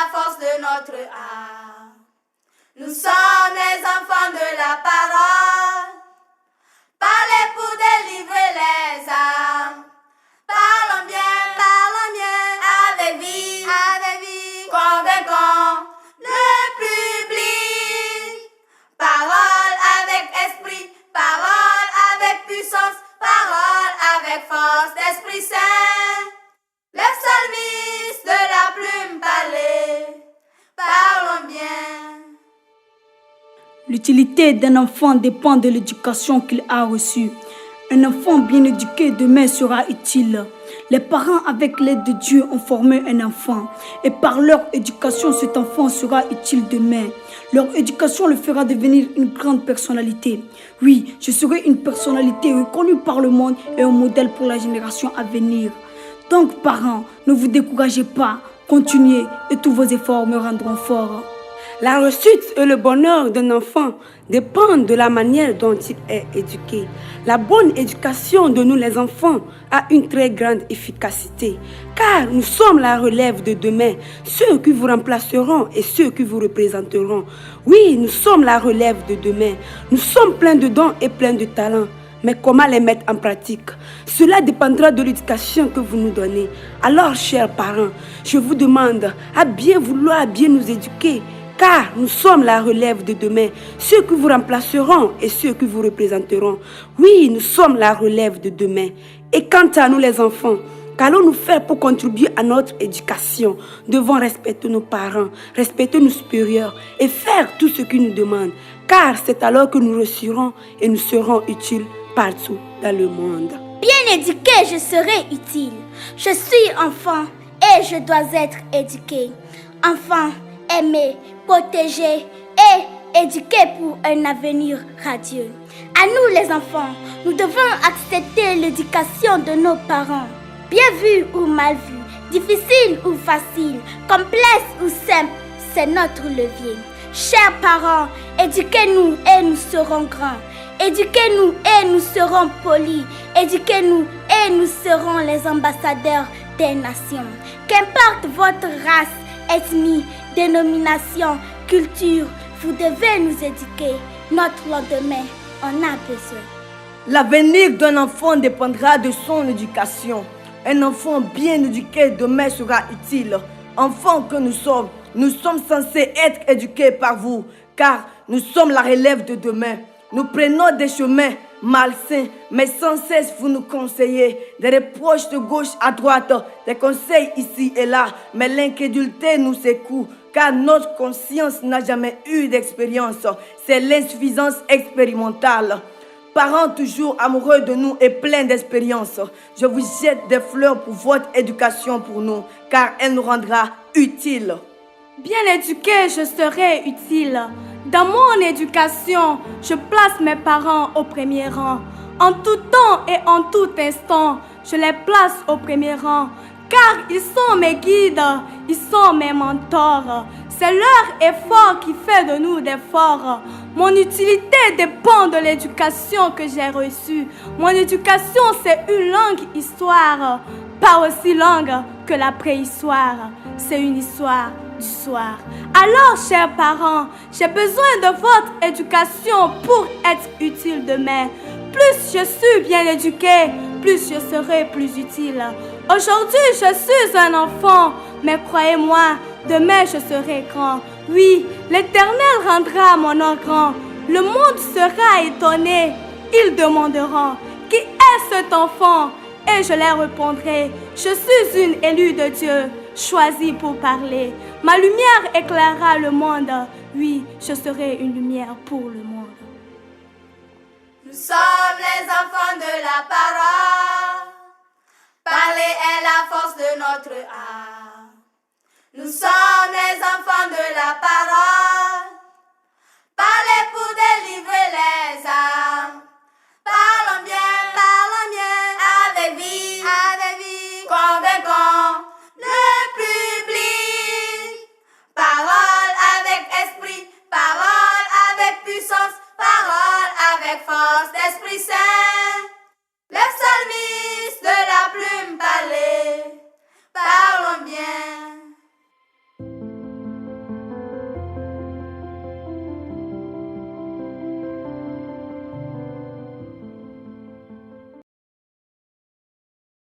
la force de notre âme. Nous sommes les enfants de la parole. Parlez pour délivrer les âmes. Parlons bien, avec vie, convaincons le public. Parole avec esprit, parole avec puissance, parole avec force d'Esprit Saint. Les psalmistes de la plume parlez, parlons bien. L'utilité d'un enfant dépend de l'éducation qu'il a reçue. Un enfant bien éduqué demain sera utile. Les parents, avec l'aide de Dieu, ont formé un enfant. Et par leur éducation, cet enfant sera utile demain. Leur éducation le fera devenir une grande personnalité. Oui, je serai une personnalité reconnue par le monde et un modèle pour la génération à venir. Donc, parents, ne vous découragez pas. Continuez et tous vos efforts me rendront fort. La réussite et le bonheur d'un enfant dépendent de la manière dont il est éduqué. La bonne éducation de nous les enfants a une très grande efficacité, car nous sommes la relève de demain, ceux qui vous remplaceront et ceux qui vous représenteront. Oui, nous sommes la relève de demain. Nous sommes pleins de dons et pleins de talents. Mais comment les mettre en pratique? Cela dépendra de l'éducation que vous nous donnez. Alors, chers parents, je vous demande à bien vouloir bien nous éduquer, car nous sommes la relève de demain, ceux qui vous remplaceront et ceux qui vous représenteront. Oui, nous sommes la relève de demain. Et quant à nous les enfants, qu'allons-nous faire pour contribuer à notre éducation? Devons respecter nos parents, respecter nos supérieurs et faire tout ce qu'ils nous demandent, car c'est alors que nous réussirons et nous serons utiles partout dans le monde. Bien éduqué, je serai utile. Je suis enfant et je dois être éduqué. Enfant, aimé, protégé et éduqué pour un avenir radieux. À nous les enfants, nous devons accepter l'éducation de nos parents. Bien vu ou mal vu, difficile ou facile, complexe ou simple, c'est notre levier. Chers parents, éduquez-nous et nous serons grands. Éduquez-nous et nous serons polis. Éduquez-nous et nous serons les ambassadeurs des nations. Qu'importe votre race, ethnie, dénomination, culture, vous devez nous éduquer. Notre lendemain, on a besoin. L'avenir d'un enfant dépendra de son éducation. Un enfant bien éduqué demain sera utile. Enfants que nous sommes censés être éduqués par vous, car nous sommes la relève de demain. Nous prenons des chemins malsains, mais sans cesse vous nous conseillez. Des reproches de gauche à droite, des conseils ici et là, mais l'incrédulité nous secoue, car notre conscience n'a jamais eu d'expérience. C'est l'insuffisance expérimentale. Parents toujours amoureux de nous et pleins d'expérience, je vous jette des fleurs pour votre éducation pour nous, car elle nous rendra utiles. Bien éduquée, je serai utile. Dans mon éducation, je place mes parents au premier rang. En tout temps et en tout instant, je les place au premier rang. Car ils sont mes guides, ils sont mes mentors. C'est leur effort qui fait de nous des forts. Mon utilité dépend de l'éducation que j'ai reçue. Mon éducation, c'est une longue histoire, pas aussi longue que la préhistoire. C'est une histoire du soir. Alors, chers parents, j'ai besoin de votre éducation pour être utile demain. Plus je suis bien éduquée, plus je serai plus utile. Aujourd'hui, je suis un enfant, mais croyez-moi, demain je serai grand. Oui, l'Éternel rendra mon nom grand. Le monde sera étonné. Ils demanderont, qui est cet enfant? Et je leur répondrai, je suis une élue de Dieu, choisie pour parler. Ma lumière éclairera le monde. Oui, je serai une lumière pour le monde. Nous sommes les enfants de la parole. Parler est la force de notre âme. Nous sommes les enfants de la parole. Parler pour délivrer les âmes. Parlons bien, avec vie, convaincons le public. Parole avec esprit, parole avec puissance, parole avec force d'Esprit Saint.